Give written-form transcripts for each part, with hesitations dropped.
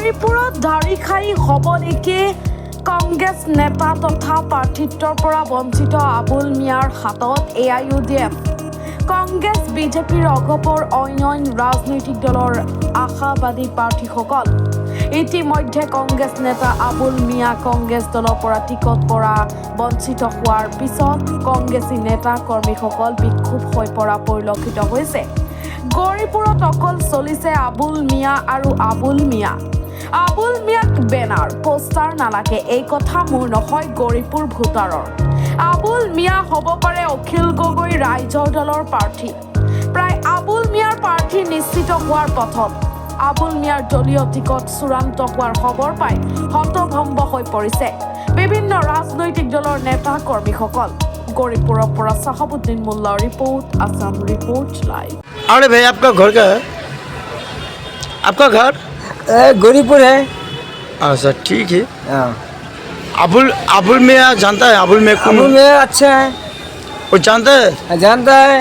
গৌৰীপুৰত ধাৰি খাই হ'ব নেকি কংগ্ৰেছ নেতা তথা প্ৰাৰ্থিত্বৰ পৰা বঞ্চিত আবুল মিয়াৰ হাতত AIUDF কংগ্ৰেছ বিজেপিৰ অগপৰ অন্য ৰাজনৈতিক দলৰ আশাবাদী প্ৰাৰ্থীসকল ইতিমধ্যে কংগ্ৰেছ নেতা আবুল মিয়া কংগ্ৰেছ দলৰ পৰা টিকট পৰা বঞ্চিত হোৱাৰ পিছত কংগ্ৰেছী নেতা কৰ্মীসকল বিক্ষোভ হৈ পৰা পৰিলক্ষিত হৈছে। গৌৰীপুৰত অকল চলিছে আবুল মিয়া আৰু আবুল মিয়াক বেনাৰ পোষ্টাৰ নালাগে এই কথা মোৰ নহয় গৌৰীপুৰ ভোটাৰৰ। আবুল মিয়া হ'ব পাৰে অখিল গগৈ ৰাইজৰ দলৰ প্ৰাৰ্থী। প্ৰায় আবুল মিয়াৰ প্ৰাৰ্থী নিশ্চিত হোৱাৰ পথত আবুল মিয়াৰ দলীয় টিকট চূড়ান্ত হোৱাৰ খবৰ পাই হতভম্ব হৈ পৰিছে বিভিন্ন ৰাজনৈতিক দলৰ নেতা কৰ্মীসকল। गौरीपुर पर साहबुद्दीन मुल्ला रिपोर्ट असम रिपोर्ट लाइव। अरे भाई आपका घर क्या है? आपका घर गौरीपुर है। अच्छा ठीक है। हाँ। अबुल मियाँ जानता है? अबुल मियाँ अच्छा है, वो जानता है? जानता है,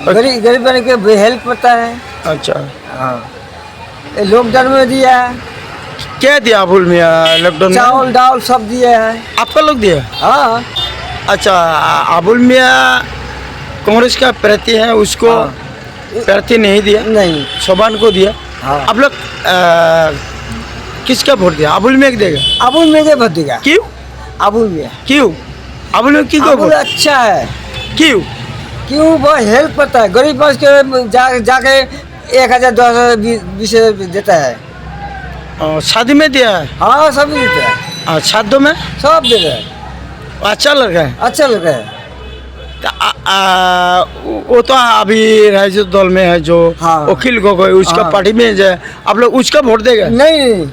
गरीब बने के हेल्प करता है। अच्छा हाँ, लॉकडाउन में दिया है। क्या दिया अबुल मियाँ लॉकडाउन में? चावल दाल सब दिया है। आपका लोग दिया? हाँ। अच्छा अबुल मियाँ कांग्रेस का प्रार्थी है, उसको प्रार्थी नहीं दिया? नहीं, शोभान को दिया। हाँ। आप लोग किसका वोट दिया? अबुल मियाँ को देगा? अबुल मियाँ के वोट देगा। क्यों? अबुल मियाँ क्यों? अबुल मियाँ क्यों? अबुल अच्छा है। क्यों? क्यों? वो हेल्प करता है गरीब बस के जाके 1000 2000 20 देता है। शादी में दिया है? हाँ सब देता है। शादियों में सब देता है। अच्छा लड़का है। अच्छा लगा है। वो तो अभी राजद दल में है जो हाँ। अखिल गगोई उसका हाँ। पार्टी में है, आप लोग उसका वोट देगा? नहीं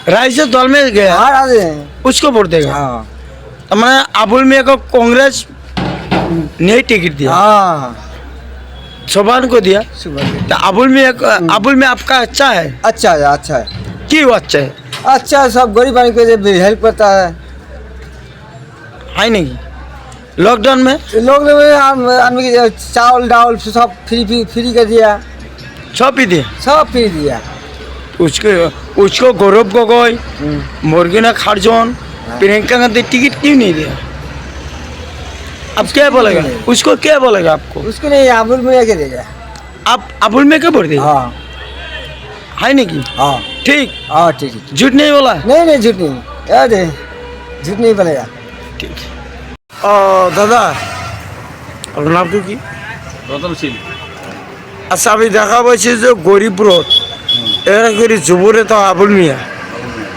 राजद दल में गया हार आते हैं। उसको वोट देगा? हाँ। तो मैंने अबुल मियाँ को कांग्रेस नहीं टिकट दिया, हाँ शोभान को दिया। सुबह तो अबुल मियाँ आपका अच्छा है? अच्छा है, अच्छा है, क्यों अच्छा है? अच्छा है, सब गरीब आदमी के हेल्प करता है। नहीं लॉकडाउन में लोग आदमी के चावल दाल सब फ्री कर दिया, सब ही दिया। सब फ्री दिया। उसको गौरव गगोई, मुर्गिना खारजन, प्रियंका गांधी टिकट क्यों नहीं दिया? अब क्या बोलेगा? उसको क्या बोलेगा आपको? उसको नहीं, अबुल मियाँ के देगा। आप अबुल मियाँ क्या वोट देगा? हाँ है नहीं कि? हाँ ठीक। हाँ ठीक है। झूठ नहीं बोला? नहीं झूठ नहीं, याद है, झूठ नहीं बोलेगा। ঠিক। দাদা আপনার নামটো কি? রতনশীল। আচ্ছা আমি দেখা পাইছি যে গৌরীপুরত এরা করে যুব নেতা আবুল মিয়া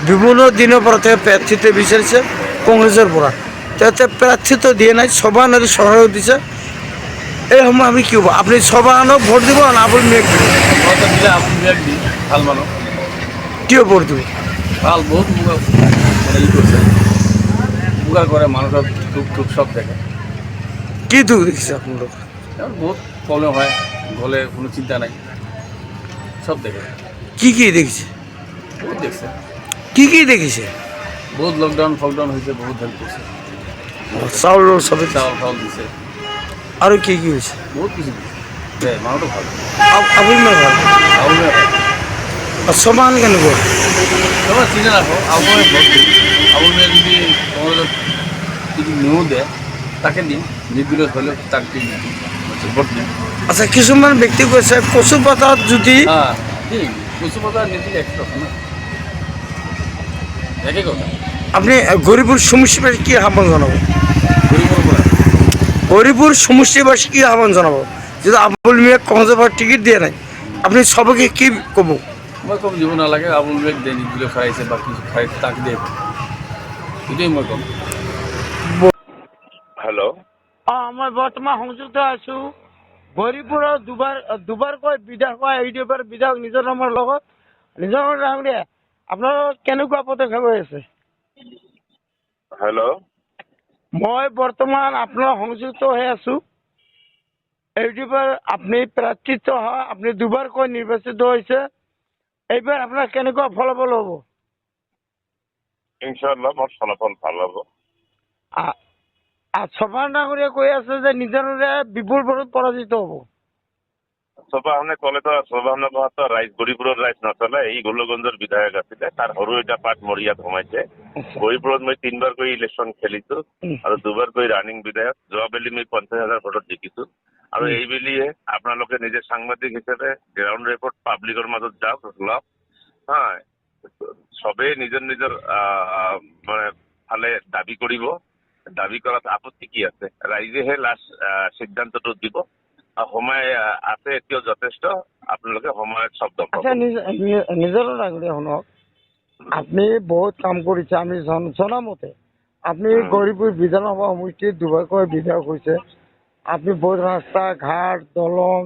বিভিন্ন দিনের পর থেকে প্রার্থিত্ব বিচারিছে কংগ্রেসের পৰা, তাতে প্রার্থিত্ব দিয়ে নাই, সবাই সহায়ক দিছে। এই সময় আমি কি হব? আপনি সবাইক ভোট দিব না আবুল মিয়াক দিব? দিলে আবুল মিয়াক দি ভাল মানুহ, কিয় ভোট দিব? ভাল বহুত ই করছে, উপকার করে মানুষের দুঃখ টুক সব দেখে। কি দুঃখ দেখছে আপনার? যেমন বহুত প্রবলেম হয়, গলে কোনো চিন্তা নাই, সব দেখে। কি দেখছে? বহুত দেখছে, কি দেখেছে? বহুত লকডাউন ফকডাউন হয়েছে, বহুত হেল্প করছে, চাউল সবে চাউল ফাউল দিছে, আরো কি হয়েছে? বহুত কিছু দিছে। মানুষও ভালো, আবুল মিয়া ভালো। আবুল মিয়া ভালো। আর সমান কেন ভোট? তোমরা চিনে রাখো, আবুল মিয়া ভোট দিন। আবুল মিয়া যদি তোমাদের যদি নিউ দেয় তাকে দিন, নির্দলীয় হলেও তাকে দিন, ভোট দিন। আচ্ছা কিছুমান ব্যক্তি কৈছে কচু পাতাত যদি হ্যাঁ দিন, কিছু কথা নীতি একই কথা না, একই কথা। আপনি গৌরীপুর সমষ্টিবাসী কি আহ্বান জানাবো? গরিবের উপরে গৌরীপুর সমষ্টিবাসী কি আহ্বান জানাবো যদি আবুল মিয়া কংগ্রেসের টিকিট দিয়ে নাই? আপনি সবাইকে কি কব? মই কম দিব নালাগে, আবুল মিয়াক দিয়ে নির্দলীয় খাইছে বা কিছু খাইছে তাকে দিয়ে, এটাই মই কম। হেল্ল', মই বৰ্তমান সংযুক্ত আছো গৌৰীপুৰৰ দুবাৰকৈ বিধায়ক বিধায়ক নিজৰ নামৰ লগত নিজৰ ডাঙৰীয়া আপোনাৰ কেনেকুৱা পদক্ষেপ হৈ আছে? হেল্ল', মই বৰ্তমান আপোনাৰ সংযুক্ত হৈ আছো। ইউটিউবৰ আপুনি প্ৰাৰ্থিত্ব হয়, আপুনি দুবাৰকৈ নিৰ্বাচিত হৈছে, এইবাৰ আপোনাৰ কেনেকুৱা ফলাফল হ'ব? ইনশাআল্লাহ মোৰ ফলাফল ভাল হ'ব। সভাৰ ডাঙৰীয়া কৈ আছে যে নিজৰ বিপুল ভোটত পৰাজিত হ'ব। সভাখনে ক'লে তো সভাখনে কোৱা ৰাইজ গৰিপুৰৰ ৰাইজ নচলে, এই গোলগঞ্জৰ বিধায়ক আছিলে, তাৰ সৰু এটা পাৰ্ট মোৰ ইয়াত সোমাইছে। গৰিপুৰত মই 3বাৰ কৰি ইলেকশ্যন খেলিছো আৰু 2বাৰ কৰি ৰানিং বিধায়ক। যোৱাবেলি মই 50,000 ভোটত জিকিছো। আৰু এইবেলিয়ে আপোনালোকে নিজে সাংবাদিক হিচাপে গ্ৰাউণ্ড ৰিপৰ্ট পাব্লিকৰ মাজত যাওক, লওক, হা, চবেই নিজৰ নিজৰ মানে ফালে দাবী কৰিব। দাবী কৰাত আপত্তি কি আছে? ৰাইজেহে লাষ্ট সিদ্ধান্তটো দিব। সময় আছে এতিয়াও যথেষ্ট, আপোনালোকে সময়ত শব্দ পাব। আচ্ছা, নিজৰ নাগৰিক শুনক, আপনি বহুত কাম কৰিছে, আমি জনা মতে আপনি গরিপুর বিধানসভা সমষ্টির 2বারকৈ বিধায়ক হয়েছে। আপনি বহুত রাস্তা ঘাট দলং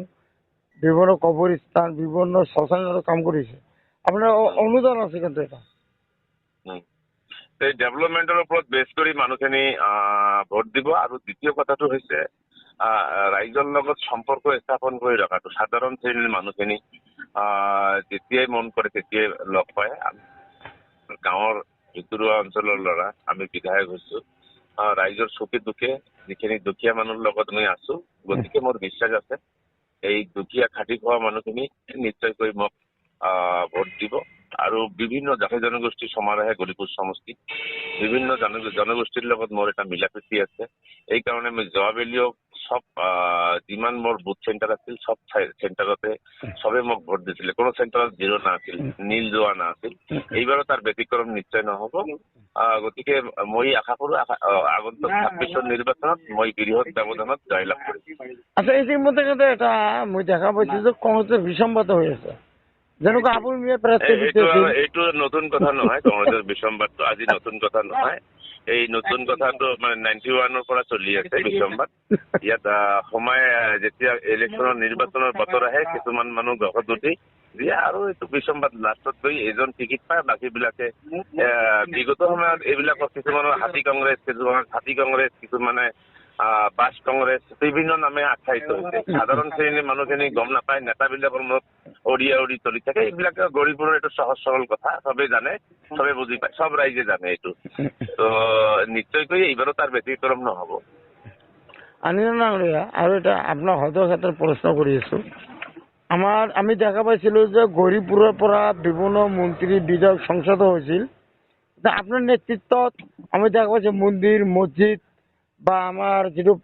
বিভিন্ন কবরস্থান বিভিন্ন শ্মশানের কাম করেছে। আপনার অনুদান আছে কিন্তু এটা এই ডেভেলপমেন্টের ওপৰত বেছ কৰি মানুহখিনি ভোট দিব। আৰু দ্বিতীয় কথাটো হৈছে ৰাইজৰ লগত সম্পৰ্ক স্থাপন কৰি ৰখাটো। সাধাৰণ শ্ৰেণীৰ মানুহখিনি যেতিয়াই মন কৰে তেতিয়াই লগ পায়। গাঁৱৰ ভিতৰুৱা অঞ্চলৰ ল'ৰা, আমি বিধায়ক হৈছো, ৰাইজৰ সুখে দুখে যিখিনি দুখীয়া মানুহৰ লগত মই আছো। গতিকে মোৰ বিশ্বাস আছে এই দুখীয়া খাটি খোৱা মানুহখিনি নিশ্চয়কৈ মোক ভোট দিব। আৰু বিভিন্ন জাতি জনগোষ্ঠীৰ সমাৰোহে গৰিপুৰ সমষ্টিত বিভিন্ন জনগোষ্ঠীৰ লগত মোৰ এটা মিলাপ্ৰীতি আছে। এইকাৰণে মই যোৱাবেলিও সব যিমান মোৰ বুথ চেণ্টাৰ আছিল সব চেণ্টাৰতে সবে মোক ভোট দিছিলে। কোনো চেণ্টাৰত জিৰ' নাছিল, নীল যোৱা নাছিল। এইবাৰো তাৰ ব্যতিক্ৰম নিশ্চয় নহ'ব। গতিকে মই আশা কৰো আগন্তুক 26ৰ নিৰ্বাচনত মই বৃহৎ ব্যৱধানত জয়লাভ কৰিম। আচ্ছা, ইতিমধ্যে কিন্তু এটা মই দেখা পাইছো যে কংগ্ৰেসেৰ বিসম্বাদ হৈ আছে। যেনেকুৱা আবুল মিয়া এইটো নতুন কথা নহয়। কংগ্ৰেছৰ বিসম্বাদটো আজি নতুন কথা নহয়। এই নতুন কথাটো মানে 91ৰ পৰা চলি আছে বিসম্বাদ। ইয়াত সময় যেতিয়া ইলেকশ্যনৰ নিৰ্বাচনৰ বতৰ আহে কিছুমান মানুহ গছত উঠি দিয়ে আৰু এইটো বিসম্বাদ লাষ্টত গৈ এজন টিকিট পায়, বাকীবিলাকে বিগত সময়ত এইবিলাকক কিছুমানৰ হাতী কংগ্ৰেছ, কিছুমানৰ হাতী কংগ্ৰেছ, কিছুমানে বাছ কংগ্ৰেছ বিভিন্ন নামে আখ্যায়িত হৈছে। সাধাৰণ শ্ৰেণীৰ মানুহখিনি গম নাপায়, নেতাবিলাকৰ মনত অৰিয়া উৰি চলি থাকে। এইবিলাক গৰিপুৰৰ এইটো সহজ সৰল কথা, চবেই জানে, চবে বুজি পায়, সব ৰাইজে জানে এইটো। তো নিশ্চয়কৈ এইবাৰো তাৰ ব্যতিক্ৰম নহ'ব। আনিল নাগৰিকা। আৰু এটা আপোনাৰ হয়তো ক্ষেত্ৰত প্ৰশ্ন কৰি আছো, আমি দেখা পাইছিলো যে গৰিপুৰৰ পৰা বিভিন্ন মন্ত্ৰী বিধায়ক সংসদ হৈছিল। আপনাৰ নেতৃত্বত আমি দেখা পাইছো মন্দিৰ মছজিদ বা আমাৰ যিটো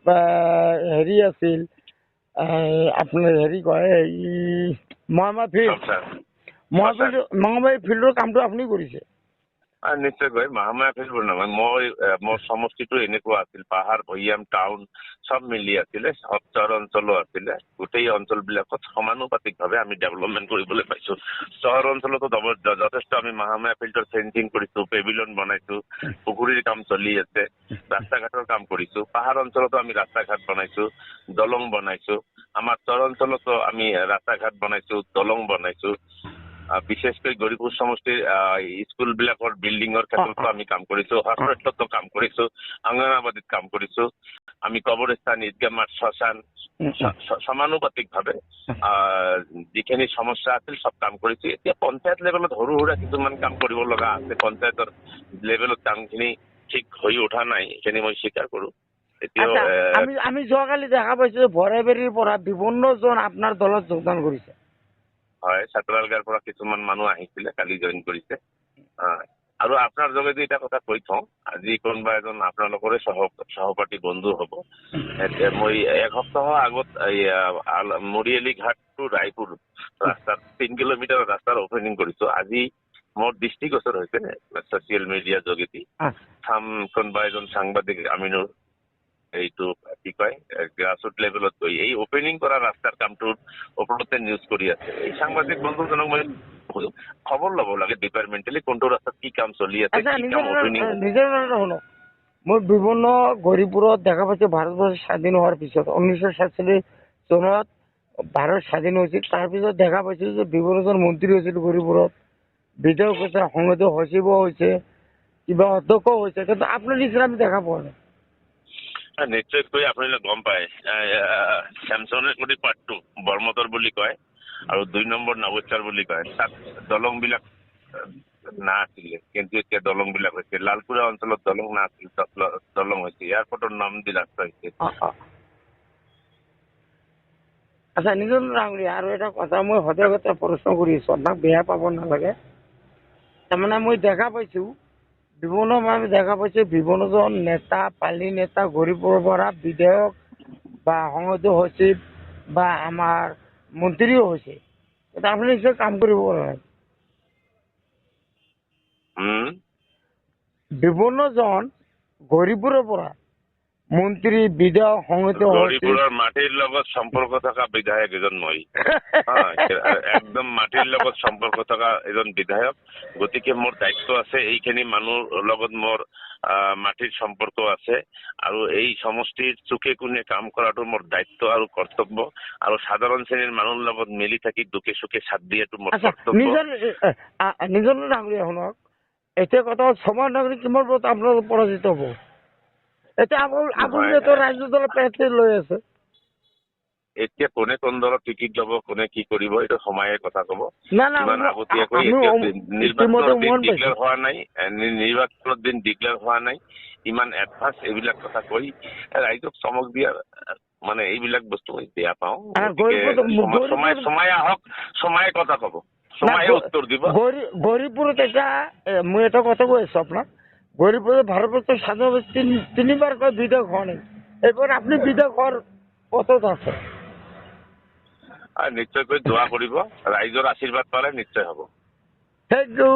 হেৰি আছিল আপোনাৰ হেৰি কয় মহামায়া ফিল্ডৰ কামটো আপুনি কৰিছে। নিশ্চয়কৈ মহামায়া ফিল্ড নহয়, মোৰ সমষ্টিটো এনেকুৱা আছিল, পাহাৰ ভৈয়াম টাউন সব মিলি আছিলে, সব চৰ অঞ্চলো আছিলে। গোটেই অঞ্চলবিলাকত সমানুপাতিকভাৱে আমি ডেভেলপমেণ্ট কৰিবলৈ পাইছো। চহৰ অঞ্চলতো যথেষ্ট আমি মহামায়া ফিল্ডৰ ফেঞ্চিং কৰিছো, পেভিলিয়ন বনাইছো, পুখুৰীৰ কাম চলি আছে, ৰাস্তা ঘাটৰ কাম কৰিছো। পাহাৰ অঞ্চলতো আমি ৰাস্তা ঘাট বনাইছো, দলং বনাইছো। আমাৰ চৰ অঞ্চলতো আমি ৰাস্তা ঘাট বনাইছো, দলং বনাইছো। বিশেষকৈ গৰিপুৰ সমষ্টিৰ স্কুলবিলাকৰ বিল্ডিঙৰ ক্ষেত্ৰতো আমি কাম কৰিছো, হস্পিটেলতো কাম কৰিছো, অংগনবাদীত কাম কৰিছো। আমি কবৰস্থান, ঈদগাহ মাঠ, শ্মশান সমানুপাতিকভাৱে যিখিনি সমস্যা আছিল সব কাম কৰিছো। এতিয়া পঞ্চায়ত লেভেলত সৰু সুৰা কিছুমান কাম কৰিব লগা আছে। পঞ্চায়তৰ লেভেলত কামখিনি ঠিক হৈ উঠা নাই, সেইখিনি মই স্বীকাৰ কৰো। আমি যোৱাকালি দেখা পাইছো যে ভৰাইবাৰীৰ পৰা বিভিন্নজন আপোনাৰ দলত যোগদান কৰিছে। হয়, ছাত্ৰালগাৰ পৰা কিছুমান মানুহ আহিছিলে, কালি জইন কৰিছে। আৰু আপোনাৰ যোগেদি এটা কথা কৈ থওঁ, আজি কোনোবা এজন আপোনালোকৰে সহপাঠী বন্ধু হ'ব। মই 1 সপ্তাহ আগত মৰিয়ালী ঘাট টু ৰায়পুৰ ৰাস্তাৰ 3 কিলোমিটাৰ ৰাস্তাৰ অপেনিং কৰিছো। আজি মোৰ দৃষ্টিগোচৰ হৈছে ছচিয়েল মিডিয়াৰ যোগেদি। কোনোবা এজন সাংবাদিক আমিনুৰ এইটো কি কয় গ্ৰাছৰুট লেভেলত গৈ এই অপেনিং কৰা ৰাস্তাৰ কামটোৰ ওপৰতে নিউজ কৰি আছে। এই সাংবাদিক বন্ধুজনক মই খবৰ ল'ব লাগে ডিপাৰ্টমেণ্টেলি কোনটো ৰাস্তাত কি কাম চলি আছে, মই বিভিন্ন গৰিপুৰত দেখা পাইছো ভাৰতবৰ্ষ স্বাধীন হোৱাৰ পিছত 1947 চনত ভাৰত স্বাধীন হৈছিল। তাৰপিছত দেখা পাইছো যে বিভিন্নজন মন্ত্ৰী হৈছিল গৰিপুৰত, বিধায়ক হৈছে, সংসদীয় সচিব হৈছে, কিবা অধ্যক্ষ হৈছে, কিন্তু আপোনাৰ নিচিনা আমি দেখা পোৱা নাই। নিশ্চয়কৈ আপুনি গম পায় চেমচনৰ কোটি পাৰ্ট 2 বৰমতৰ বুলি কয় আৰু 2 নম্বৰ নৱচাৰ বুলি কয়। তাত দলং বিলাক নাছিলে, কিন্তু এতিয়া দলং বিলাক হৈছে। লালপুৰা অঞ্চলত দলং নাছিল, দলং হৈছে। এয়াৰপৰ্টৰ নাম দি ৰাস্তা হৈছে। আচ্ছা নিজন ডাঙৰীয়া আৰু এটা কথা মই সদায় প্ৰশ্ন কৰি আছো, আপোনাক বেয়া পাব নালাগে। তাৰমানে মই দেখা পাইছো বিভিন্নজন নেতা, পালি নেতা, গৰীবৰ পৰা বিধায়ক বা সংসদীয় সচিব বা আমাৰ মন্ত্ৰীও হৈছে। কিন্তু আপুনি নিশ্চয় কাম কৰিব পৰা নাই। বিভিন্নজন গৰীবৰৰ পৰা মন্ত্ৰী, বিধায়ক, সংসদীয় সচিব গৰীবৰৰ মাটিৰ লগত সম্পৰ্ক থকা বিধায়ক এজন মই একদম মাটিৰ লগত সম্পৰ্ক থকা এজন বিধায়ক। গতিকে মোৰ দায়িত্ব আছে, এইখিনি মানুহৰ লগত মোৰ মাটিৰ সম্পৰ্ক আছে আৰু এই সমষ্টিৰ চুকে কোণে কাম কৰাটো মোৰ দায়িত্ব আৰু কৰ্তব্য, আৰু সাধাৰণ শ্ৰেণীৰ মানুহৰ লগত মিলি থাকি দুখে সুখে সাথ দিয়াটো মোৰ কৰ্তব্য। নিজৰ ডাঙৰীয়া শুনক, এতিয়া কথা হ'ল সমান নাগৰিক কিমান পৰত আপোনালোক পৰাজিত হ'ব। এতিয়া আপুনি ৰাজ্য দলৰ প্ৰাৰ্থী লৈ আছে। এতিয়া কোনে কোন দলৰ টিকিট ল'ব, কোনে কি কৰিব, এইটো সময়ে কথা ক'ব। না ইমান আগতীয়াকৈ নিৰ্বাচনৰ দিন ডিক্লেয়াৰ হোৱা নাই, ইমান এডভান্স এইবিলাক কথা কৈ ৰাইজক চমক দিয়া, মানে এইবিলাক বস্তু মই বেয়া পাওঁ। সময় আহক, সময়ে কথা ক'ব, সময়ে উত্তৰ দিব। গৌৰীপুৰত এতিয়া মই এটা কথা কৈ আছো আপোনাক, গৌৰীপুৰত ভাৰতবৰ্ষৰ স্বাধীনতা 3বাৰকৈ বিধায়ক হোৱা নাই। এইবাৰ আপুনি বিধায়ক হোৱাৰ পথত আছে। নিশ্চয়কৈ দোৱা কৰিব, ৰাইজৰ আশীৰ্বাদ পালে নিশ্চয় হ'ব। Thank U.